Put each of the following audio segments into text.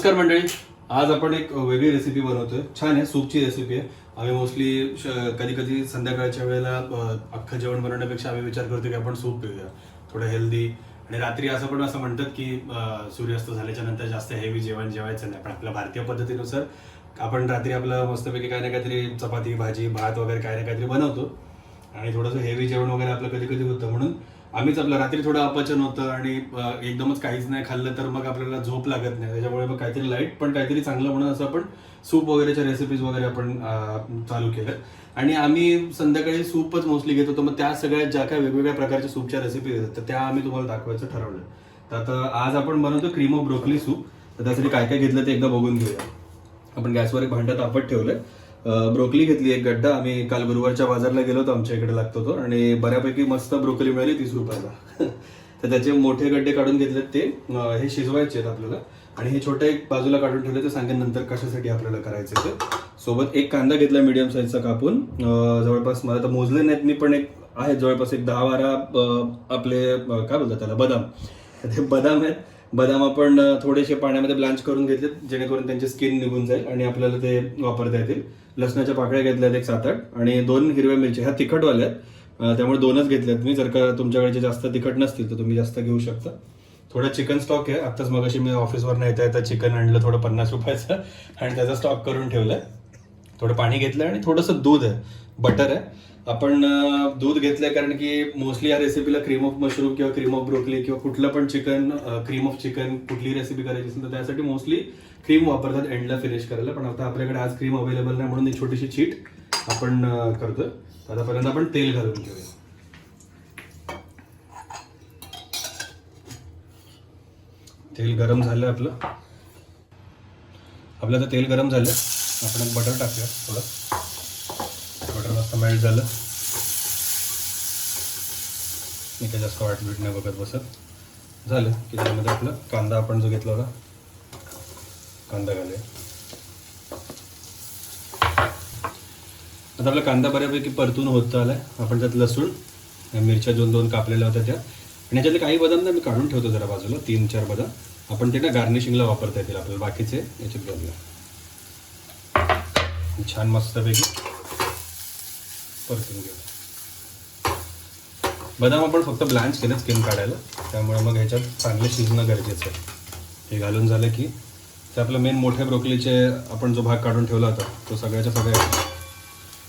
नमस्कार मंडळी, आज आपण एक वेगळी रेसिपी बनवतोय. छान आहे, सूपची रेसिपी आहे. आम्ही मोस्टली कधी कधी संध्याकाळच्या वेळेला अख्खं जेवण बनवण्यापेक्षा आम्ही विचार करतो की आपण सूप पिऊया, थोडं हेल्दी. आणि रात्री असं म्हणतात की सूर्यास्त झाल्याच्या नंतर जास्त हेवी जेवण जेवायचं नाही. पण आपल्या भारतीय पद्धतीनुसार आपण रात्री आपलं मस्तपैकी काही ना काहीतरी चपाती भाजी भात वगैरे काही ना काहीतरी बनवतो. आणि थोडंसं हेवी जेवण वगैरे आपलं कधी कधी होतं, म्हणून आम्हीच आपलं रात्री थोडं अपचन होतं आणि एकदमच काहीच नाही खाल्लं तर मग आपल्याला झोप लागत नाही. त्याच्यामुळे मग काहीतरी लाईट पण काहीतरी चांगलं म्हणून असं आपण सूप वगैरेच्या रेसिपीज वगैरे आपण चालू केलं. आणि आम्ही संध्याकाळी सूपच मोस्टली घेत होतो. मग त्या सगळ्या ज्या काही वेगवेगळ्या प्रकारच्या सूपच्या रेसिपीज आहेत तर त्या आम्ही तुम्हाला दाखवायचं ठरवलं. तर आता आज आपण बनवतो क्रीम ऑफ ब्रोकली सूप. तर त्यासाठी काय काय घेतलं ते एकदा बघून घेऊया. आपण गॅसवर एक भांडं तापत ठेवलंय. ब्रोकली घेतली एक गड्डा. आम्ही काल गुरुवारच्या बाजारला गेलो होतो, आमच्या इकडे लागतो तो, आणि बऱ्यापैकी मस्त ब्रोकली मिळाली 30 रुपयाला. तर त्याचे मोठे गड्डे काढून घेतलेत. ते हे शिजवायचे आहेत आपल्याला. आणि हे छोटे एक बाजूला काढून ठेवले, ते सांगेन नंतर कशासाठी आपल्याला करायचं ते. सोबत एक कांदा घेतला मीडियम साईजचा कापून. जवळपास मला तर मोजले नाहीत मी, पण एक आहे जवळपास एक 10-12 आपले काय बोलतात त्याला बदाम. ते बदाम आहेत. बदाम आपण थोडेसे पाण्यामध्ये ब्लांच करून घेतलेत, जेणेकरून त्यांची स्किन निघून जाईल आणि आपल्याला ते वापरता येतील. लसणाच्या पाकळ्या घेतल्यात एक 7-8, आणि 2 हिरव्या मिरच्या. ह्या तिखटवाल्या आहेत, त्यामुळे 2च घेतल्यात मी. जर का तुमच्याकडे जास्त तिखट नसतील तर तुम्ही जास्त घेऊ शकता. थोडा चिकन स्टॉक आहे. आत्ताच मगाशी मी ऑफिसवर येता चिकन आणलं थोडं 50 रुपयाचं, आणि त्याचा स्टॉक करून ठेवलाय. थोडं पाणी घेतलंय आणि थोडंसं दूध आहे, बटर आहे. आपण दूध घेतलंय कारण की मोस्टली या रेसिपीला क्रीम ऑफ मशरूम किंवा क्रीम ऑफ ब्रोकली किंवा कुठलं पण चिकन, क्रीम ऑफ चिकन कुठली रेसिपी करायची असेल तर त्यासाठी मोस्टली क्रीम वापरतात एंडला फिनिश करायला. पण आता आपल्याकडे आज क्रीम अवेलेबल नाही, म्हणून एक छोटीशी चीट आपण करतोय. आतापर्यंत आपण तेल घालून घेऊया. तेल गरम झालं आपलं आता तेल गरम झालं. आपण एक बटर टाकूया. थोडं बटर मस्त मेल्ट झालं. मी काही जास्त वाट बीट नाही बघत बसत. झालं की त्यामध्ये आपला कांदा आपण जो घेतला होता कांदा घालूया. आता आपला कांदा बऱ्यापैकी परतून होत आलाय. आपण त्यात लसूण, मिरच्या 2 कापलेल्या होत्या त्या, आणि याच्यातले काही बदाम ना मी काढून ठेवतो जरा बाजूला, 3-4 बदाम. आपण ते ना गार्निशिंगला वापरता येतील आपल्याला. बाकीचे याच्यात घालूया. छान मस्तपैकी परतून घेऊ. बदाम आपण फक्त ब्लांच केलं स्किन काढायला, त्यामुळे मग ह्याच्यात चांगले शिजणं गरजेचं आहे. हे घालून झालं की ते आपलं मेन मोठ्या ब्रोकलीचे आपण जो भाग काढून ठेवला होता तो सगळ्या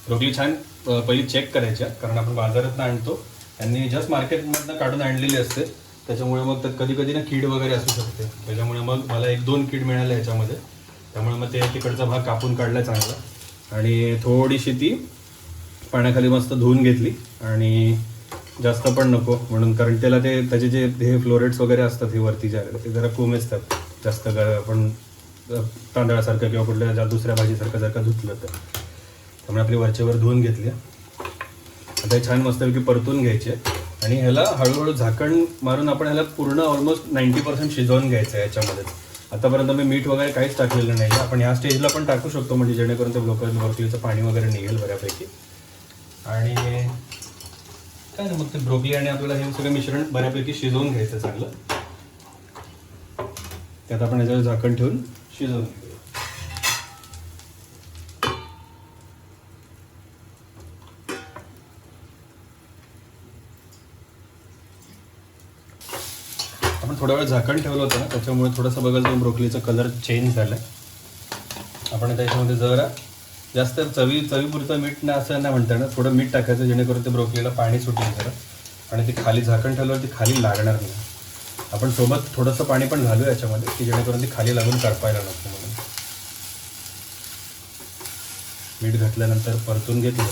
ब्रोकली छान पहिली चेक करायच्या, कारण आपण बाजारात आणतो. त्यांनी जस्ट मार्केटमधनं काढून आणलेली असते, त्याच्यामुळे मग त्यात कधी कधी ना कीड वगैरे असू शकते. त्याच्यामुळे मग मला 1-2 कीड मिळाल्या ह्याच्यामध्ये. त्यामुळे मग ते तिकडचा भाग कापून काढला चांगला, आणि थोडीशी ती पाण्याखाली मस्त धुवून घेतली. आणि जास्त पण नको म्हणून, कारण त्याला त्याचे जे हे फ्लोरेट्स वगैरे असतात हे वरती जे ते जरा कोमेजतात जास्त. आपण तांदळासारखं किंवा कुठल्या दुसऱ्या भाजीसारखं जर का धुतलं तर. त्यामुळे आपली वरचेवर धुवून घेतली. आता हे छान मस्तपैकी परतून घ्यायचे, आणि ह्याला हळूहळू झाकण मारून आपण ह्याला पूर्ण ऑलमोस्ट 90% शिजवून घ्यायचं आहे याच्यामध्ये. आतापर्यंत मी मीठ वगैरे काहीच टाकलेलं नाही. आपण ह्या स्टेजला पण टाकू शकतो, म्हणजे जेणेकरून ते ब्रोकलीचं पाणी वगैरे निघेल बऱ्यापैकी. आणि काय ना, मग ते ब्रोकली आणि आपल्याला हे सगळं मिश्रण बऱ्यापैकी शिजवून घ्यायचं चांगलं. त्यात आपण याच्यावर झाकण ठेवून शिजवून घेऊया. आपण थोडा वेळ झाकण ठेवलं होतं ना, त्याच्यामुळे थोडंसं बघायला तो ब्रोकलीचा कलर चेंज झाला. आपण त्याच्यामध्ये जरा जास्त चवीपुरतं मीठ ना असं नाही म्हणता ना, थोडं मीठ टाकायचं, जेणेकरून ते ब्रोकलीला पाणी सुटेल जरा, आणि ते खाली झाकण ठेवल्यावर ती खाली लागणार नाही. आपण सोबत थोडंसं पाणी पण घालू याच्यामध्ये, की जेणेकरून ती खाली लागून करपायला नको म्हणून. मीठ घातल्यानंतर परतून घेतलं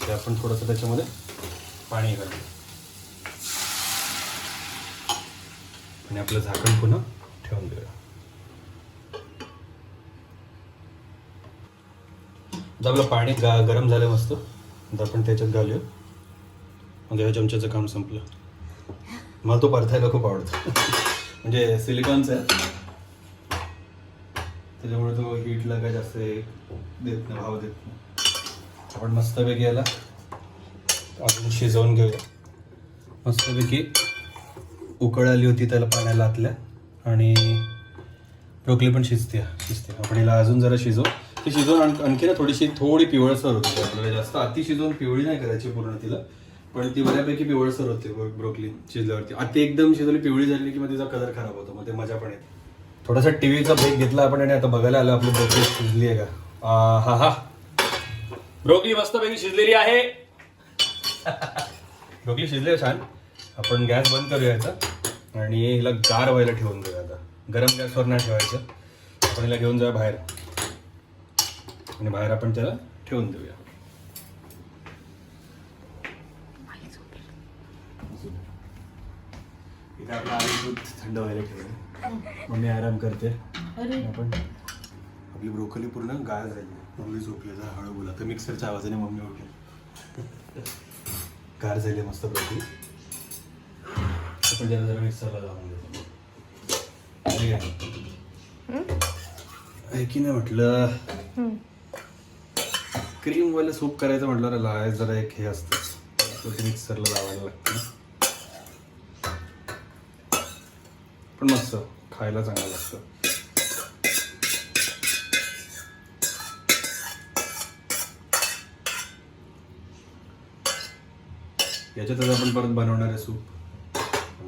ते आपण थोडंसं त्याच्यामध्ये पाणी घालू, आणि आपलं झाकण पुन्हा ठेवून देऊया. आता आपलं पाणी गरम झालं मस्त. आता आपण त्याच्यात घालूया. मग ह्या चमच्याचं काम संपलं. मला तो परतायला खूप आवडतो. म्हणजे सिलिकॉनचा आहे, त्याच्यामुळे तो हीटला काय जास्त देत नाही, भाव देत नाही. आपण मस्तपैकी याला अजून शिजवून घेऊया. मस्तपैकी उकळ आली होती त्याला पाण्याला आतल्या आणि ब्रोकली पण शिजते आपण हिला अजून जरा शिजव. ती शिजवून आणखी ना थोडी पिवळसर होते. आपल्याला जास्त अति शिजवून पिवळी नाही करायची पूर्ण तिला, पण ती बऱ्यापैकी पिवळसर होते ब्रोकली शिजल्यावरती. अति एकदम शिजवली पिवळी झाली की मग तिचा कलर खराब होतो, मग ते मजा पण येते. थोडासा टीव्हीचा ब्रेक घेतला आपण आणि आता बघायला आलो आपली ब्रोकली शिजली आहे का. हा हा, ब्रोकली मस्तपैकी शिजलेली आहे. ब्रोकली शिजली छान. आपण गॅस बंद करूया याचा आणि हिला गार व्हायला ठेवून देऊया. आता गरम गॅसवर नाही ठेवायचं, आपण हिला घेऊन जाऊया बाहेर आणि बाहेर आपण त्याला ठेवून देऊया. इथे आपलं आधी दूध थंड व्हायला ठेवलं. मम्मी आराम करते. आपण आपली ब्रोकली पूर्ण गाळ झाली. मम्मी झोपली. जरा हळू बोला तर मिक्सरच्या आवाजाने मम्मी उठली. गार झाली मस्त ब्रोकली. आपण त्याला जरा मिक्सरला लावून देतो. की नाही म्हटलं क्रीम वाले सूप करायचं म्हटलं लावायचं जरा एक हे असतं, ते मिक्सरला लावायला लागतं. पण मस्त खायला चांगलं लागतं. याच्यातच आपण परत बनवणार आहे सूप.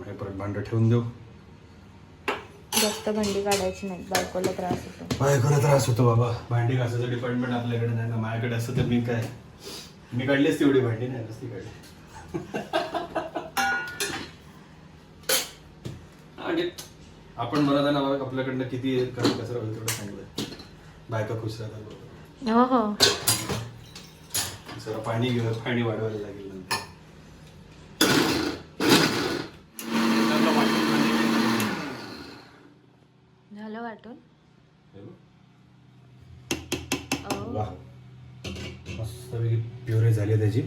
हे परत भांडं ठेवून देऊ. जास्त भांडी काढायची नाही, बायकोला त्रास होतो. बायकोला त्रास होतो बाबा. भांडी घासायचं डिपार्टमेंट आपल्याकडे नाही ना. माझ्याकडे असतं तर मी काढलीच तेवढी भांडी नाही नसती काढली. म्हणजे आपण म्हणत ना आपल्याकडनं किती कसं राहिलं तेवढं सांगितलं. बायका खुश राहतात. हो हो, जरा पाणी वाढवायला लागेल नंतर. झालं वाटून. वा, मस्तपैकी प्युरे झाली त्याची.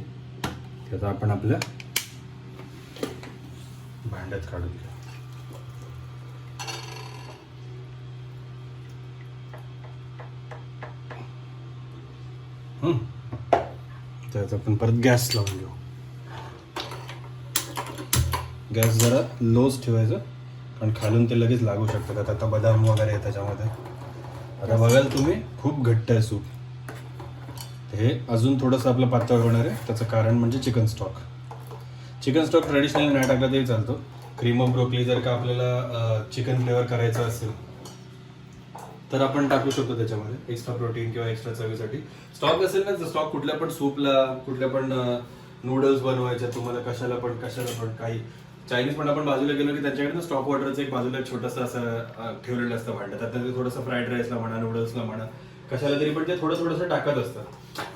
आता आपण आपल्या भांड्यात काढून घेऊ. त्यात आपण परत गॅस लावून घेऊ. गॅस जरा लोच ठेवायचं, कारण खालून ते लगेच लागू शकतात. आता बदाम वगैरे आहे त्याच्यामध्ये. आता बघाल तुम्ही खूप घट्ट आहे सूप. हे अजून थोडंसं आपलं पातळ होणार आहे. त्याचं कारण म्हणजे चिकन स्टॉक ट्रेडिशनली नाही टाकला तरी चालतो. क्रीम ऑफ ब्रोकली जर का आपल्याला चिकन फ्लेवर करायचं असेल तर आपण टाकू शकतो त्याच्यामध्ये एक्स्ट्रा प्रोटीन किंवा एक्स्ट्रा चवीसाठी. स्टॉक असेल ना, स्टॉक कुठल्या पण सूपला, कुठल्या पण नूडल्स बनवायच्या तुम्हाला, कशाला पण काही चायनीज पण आपण बाजूला गेलो की त्यांच्याकडे स्टॉक वॉटरचं एक बाजूला छोटंसं असं ठेवलेलं असतं भांड्यात. त्यात ते थोडंसं फ्राईड राईसला म्हणा, नूडल्सला म्हणा, कशाला तरी पण ते थोडंसं टाकत असतात.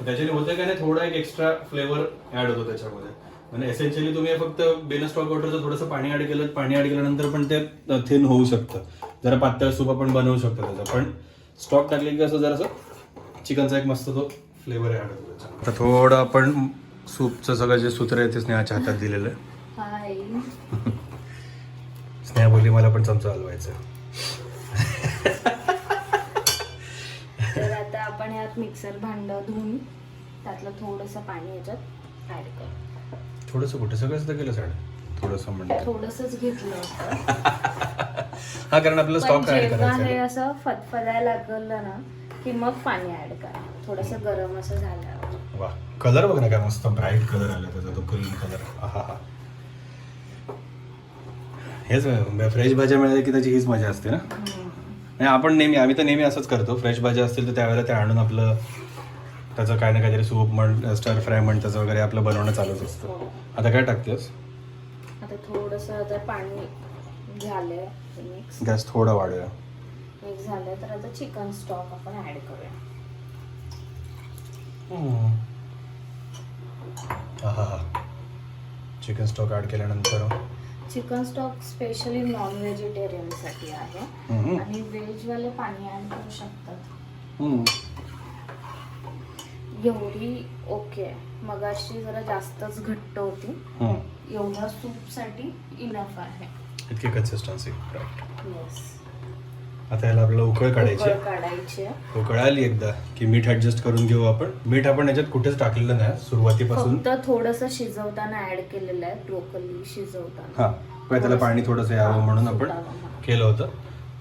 त्याच्याने होतं काय नाही, थोडा एक एक्स्ट्रा फ्लेवर ऍड होतो त्याच्यामध्ये. म्हणजे एसेन्शियली तुम्ही फक्त बिना स्टॉक वॉटरचं थोडंसं पाणी ऍड केल्यानंतर पण ते थिन होऊ शकतं. जरा पातळ सूप आपण बनवू शकतो त्याचा. पण स्टॉक टाकले की असं जरासं चिकनचा एक मस्त तो फ्लेवर ऍड होतो त्याचा. आता थोडं आपण सूपचं सगळं जे सूत्र आहे ते स्नेहाच्या हातात दिलेलं आहे. स्नेहा बोलली मला पण चमचा हलवायचं. तर आता आपण यात मिक्सर भांडं धुवून त्यातलं थोडंसं पाणी याच्यात ऍड करू. थोडंसं कुठे सगळंच तर केलं साडे थोडंसं म्हणलं. थोडंसंच घेतलं होतं. हा, कारण आपलं स्टॉक ऍड करायचं. हे असं फदफदायला लागलं ना की मग पाणी ऍड करा. थोडंसं गरम असं झालं. वा, कलर बघ ना काय मस्त ब्राईट कलर आला त्याचा, तो ग्रीन कलर. हा, हेच फ्रेश भाज्या मिळाल्या की त्याची हीच मजा असते ना. नाही, आम्ही तर नेहमी असंच करतो. फ्रेश भाज्या असतील तर त्यावेळेला ते आणून आपलं त्याचं काय ना काहीतरी सूप म्हण, स्टर फ्राय म्हण, त्याचं वगैरे आपलं बनवणं चालूच असतं. आता काय टाकतेस? आता थोडंसं आता पाणी झालंय मिक्स. गॅस थोडा वाढूया. मिक्स झालंय तर आता चिकन स्टॉक आपण ऍड करूया. हा, चिकन स्टॉक ऍड केल्यानंतर चिकन स्टॉक स्पेशली नॉन व्हेजिटेरियनसाठी आहे आणि व्हेजवाले पाणी ऍड करू शकतात. एवढी ओके. मगाशी जरा जास्तच घट्ट होती. एवढा सूपसाठी इनफ आहे. इतकी कन्सिस्टन्सी. येस. आता याला आपल्याला उकळ काढायची. उकळ आली एकदा की मीठ ऍडजस्ट करून घेऊ आपण. मीठ आपण याच्यात कुठेच टाकलेलं नाही सुरुवातीपासून. फक्त थोडंसं शिजवताना ऍड केलेलं आहे. ब्रोकली शिजवताना. हा, काय त्याला पाणी थोडंसं यावं म्हणून आपण केलं होतं.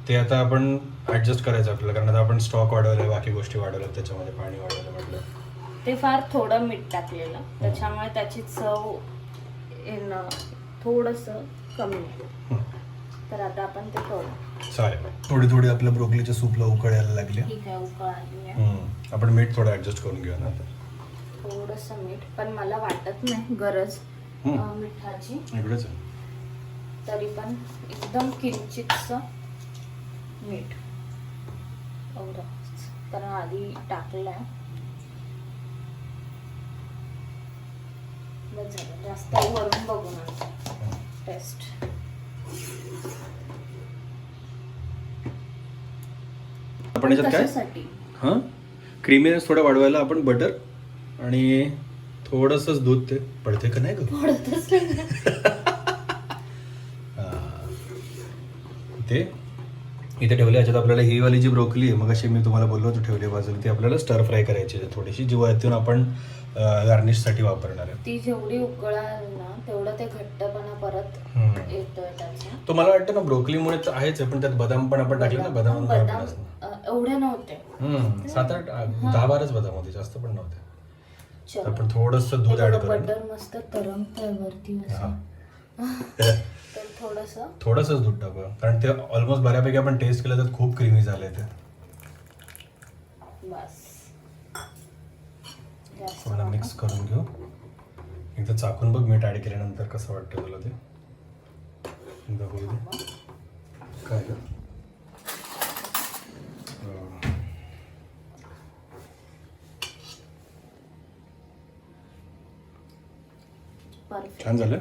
ते आता आपण ॲडजस्ट करायचं आपल्याला, कारण आता आपण स्टॉक वाढवलं, बाकी गोष्टी वाढवल्या, त्याच्यामध्ये पाणी वाढवलं म्हटलं. ते फार थोडं मीठ टाकलेलं, त्याच्यामुळे त्याची चव येणं थोडंसं कमी आहे. तर आता आपण ते करू. चालेल. थोडी थोडी आपल्या ब्रोकलीच्या सूपला उकळ यायला लागली. ठीक आहे, उकळ आली आहे. आपण मीठ थोडं ॲडजस्ट करून घेऊया ना. थोडंसं मीठ, पण मला वाटत नाही गरज मिठाची. इकडेच आहे. तरी पण एकदम किंचितचं मीठ एवढंच, कारण आधी टाकलंय. बस झालं, जास्त वरून बघू नका टेस्ट. आपण याच्यात काय कशासाठी? हां, क्रीमीनेस थोडा वाढवायला आपण बटर आणि थोडंसंच दूध. ते पडते का नाही ग? पडतच नाही. ते इथे ठेवले. याच्यात आपल्याला ही वाली जी ब्रोकली आहे मग अशी मी तुम्हाला बोललो होतो ठेवली बाजूला, ती आपल्याला स्टर फ्राय करायची आहे थोडीशी, जी वरतून आपण गार्निशसाठी वापरणार आहे. ती जेवढी उकळाल ना तेवढं ते घट्टपणा परत येतोय त्याचा. तो मला वाटतं ना ब्रोकलीमुळे तर आहेच आहे, पण त्यात बदाम पण आपण टाकले ना. बदाम एवढे नव्हते, 7-8 10-12च बदाम होते, जास्त पण नव्हते. आपण थोडंसं दूध ऍड करू. बटर मस्त तरंगतंय वरती असं. तर थोडंसंच दूध टाकू, कारण ते ऑलमोस्ट बऱ्यापैकी आपण टेस्ट केलं तर खूप क्रीमी झाले ते. बस थोडं मिक्स करून घेऊ. एकदा चाकून बघ मीठ ऍड केल्यानंतर कसं वाटतं तुला ते. एकदा होऊ दे. काय ग छान झालं.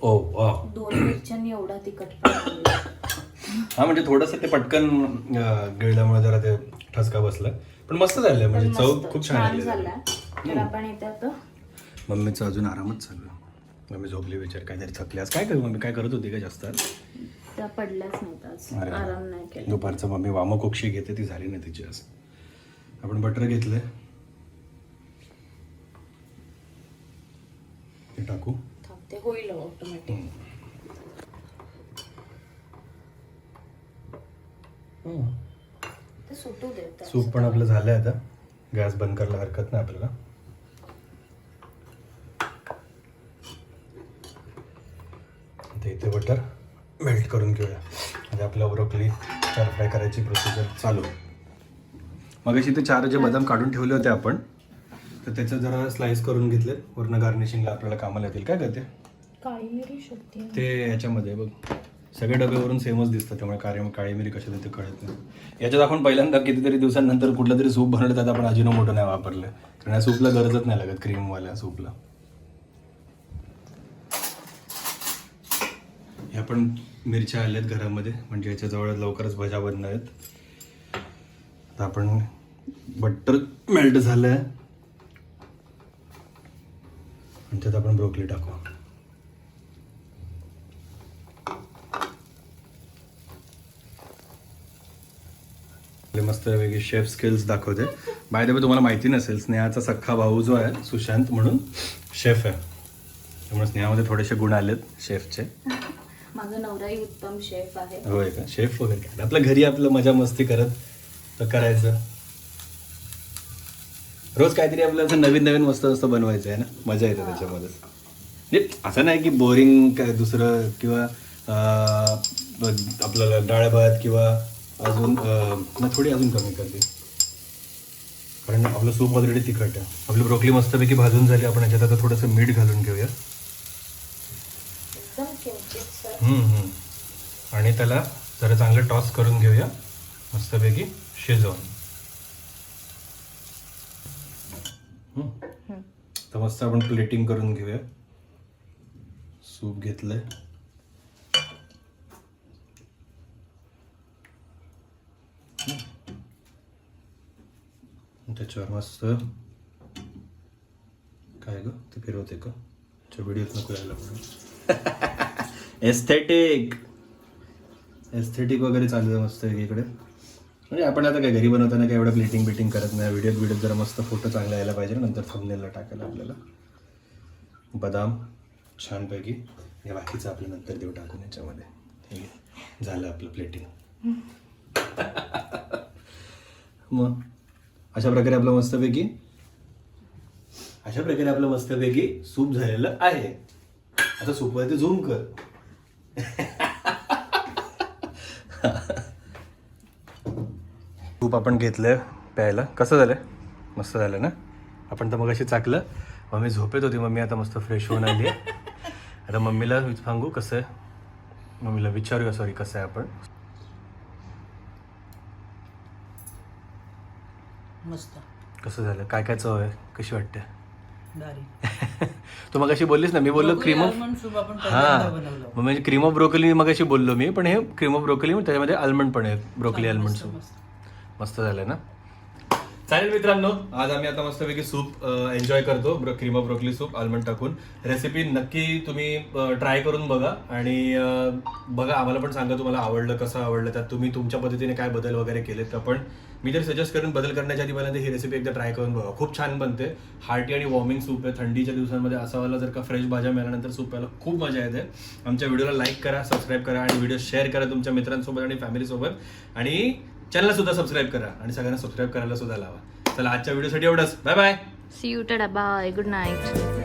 ओ वा, 2 मिरच्यांनी एवढा तिखट हा म्हणजे थोडंसं ते पटकन गिळल्यामुळे जरा ते ठसका बसला, पण मस्त झालं. म्हणजे चव खूप छान झाला. तर आपण इथे आता मम्मीचं अजून आरामच चालू. मम्मी झोपली विचार, काहीतरी थकली आज. काय करू मम्मी, काय करत होती का जास्त? त्या पडल्याच नाहीत, आराम नाही केला. दुपारचं मम्मी वामकोक्षी घेते, ती झाली नाही तिची आज. आपण बटर घेतलंय, ते टाकू. ते होईल ऑटोमॅटिक. ते सुटू देत. सूप पण आपलं झालंय. आता गॅस बंद करायला हरकत नाही आपल्याला. इथे बटर मेल्ट करून घेऊया. म्हणजे आपल्या ब्रोकली स्टर फ्राय करायची प्रोसिजर चालू. मग अशी ते 4 जे बदाम काढून ठेवले होते आपण, तर त्याचं जरा स्लाइस करून घेतले. वरनं गार्निशिंगला आपल्याला कामाला येतील. काय करते काळी मिरी शक्ती ते याच्यामध्ये बघ, सगळे डब्यावरून सेमच दिसतं, त्यामुळे काळी मिरी कशा ते कळत नाही. याच्यात आपण पहिल्यांदा कितीतरी दिवसांनंतर कुठलं तरी सूप बनवलं, त्यात आपण अजिनोमोटो नाही वापरलं, कारण या सूपला गरजच नाही लागत, क्रीमवाल्या सूपला. ह्या पण मिरच्या आल्यात घरामध्ये, म्हणजे याच्याजवळ लवकरच भजा बनणार आहेत. आता आपण बटर मेल्ट झालंय आणि त्यात आपण ब्रोकली टाकू. मस्त वेगळे शेफ स्किल्स दाखवते. बाय द वे तुम्हाला माहिती नसेल, स्नेहाचा सख्खा भाऊ जो आहे सुशांत म्हणून शेफ आहे, त्यामुळे स्नेहामध्ये थोडेसे गुण आलेत शेफचे. माझा नवराही उत्तम शेफ आहे. होय का? शेफ वगैरे काय, आपल्या घरी आपलं मजा मस्ती करत तर करायचं. रोज काहीतरी आपलं असं नवीन नवीन मस्त बनवायचं आहे ना, मजा येते त्याच्यामध्ये. असं नाही की बोरिंग काय दुसरं, किंवा आपल्याला डाळ भात किंवा अजून थोडी अजून कमी करते, कारण आपलं सूप ऑलरेडी तिखट आहे. आपली ब्रोकली मस्तपैकी भाजून झाली. आपण याच्यात आता थोडंसं मीठ घालून घेऊया. आणि त्याला जरा चांगलं टॉस करून घेऊया मस्तपैकी शिजवून. तर मस्त आपण प्लेटिंग करून घेऊया. सूप घेतलंय, त्याच्यावर मस्त काय ग ते फिरवते का? व्हिडिओत नको यायला म्हणून. एस्थेटिक वगैरे चालू आहे मस्त इकडे. म्हणजे आपण आता काय घरी बनवताना काय एवढं प्लेटिंग करत नाही. व्हिडिओत जरा मस्त फोटो चांगला यायला पाहिजे, नंतर थंबनेलला टाकायला आपल्याला. बदाम छानपैकी. या बाकीचं आपलं नंतर देऊ टाकून याच्यामध्ये. हे घे. झालं आपलं प्लेटिंग. मग अशा प्रकारे आपलं मस्तपैकी सूप झालेलं आहे. आता सूपवरती झूम कर. सूप आपण घेतलंय प्यायला. कसं झालंय? मस्त झालं ना. आपण तर मग अशी चाकलं. मम्मी झोपेत होती. मम्मी आता मस्त फ्रेश होऊन आली आहे. आता मम्मीला सांगू कसं आहे. मम्मीला विचारूया सॉरी कसं आहे आपण. मस्त. कसं झालं? काय काय चव आहे? कशी वाटते? भारी. तू मग अशी बोललीस ना. मी बोललो क्रीम ऑफ आलमंड सूप आपण पहिल्यांदा बनवलं. मग म्हणजे क्रीम ऑफ ब्रोकली मग अशी बोललो मी. पण हे क्रीम ऑफ ब्रोकली त्याच्यामध्ये आल्मंड पण आहे. ब्रोकली आल्मंड सूप मस्त झालं ना. चालेल मित्रांनो, आज आम्ही आता मस्तपैकी सूप एन्जॉय करतो. Cream of broccoli soup almond टाकून. रेसिपी नक्की तुम्ही ट्राय करून बघा आणि बघा आम्हाला पण सांगा तुम्हाला आवडलं कसं आवडलं. त्यात तुम्ही तुमच्या पद्धतीने काय बदल वगैरे केलेत का. पण मी तर सजेस्ट करून बदल करण्याच्या आधी पहिल्यांदा ही रेसिपी एकदा ट्राय करून बघा. खूप छान बनते. हार्टी आणि वॉर्मिंग सूप आहे. थंडीच्या दिवसांमध्ये असावाला जर का फ्रेश भाज्या मिळाल्यानंतर सूप प्यायला खूप मजा येते. आमच्या व्हिडिओला लाईक करा, सबस्क्राईब करा आणि व्हिडिओ शेअर करा तुमच्या मित्रांसोबत आणि फॅमिलीसोबत. आणि चॅनलला सुद्धा सबस्क्राईब करा आणि सगळ्यांना सबस्क्राईब करायला सुद्धा लावा. चला आजच्या व्हिडिओसाठी एवढंच. Bye bye. See you. Tata bye. Good night.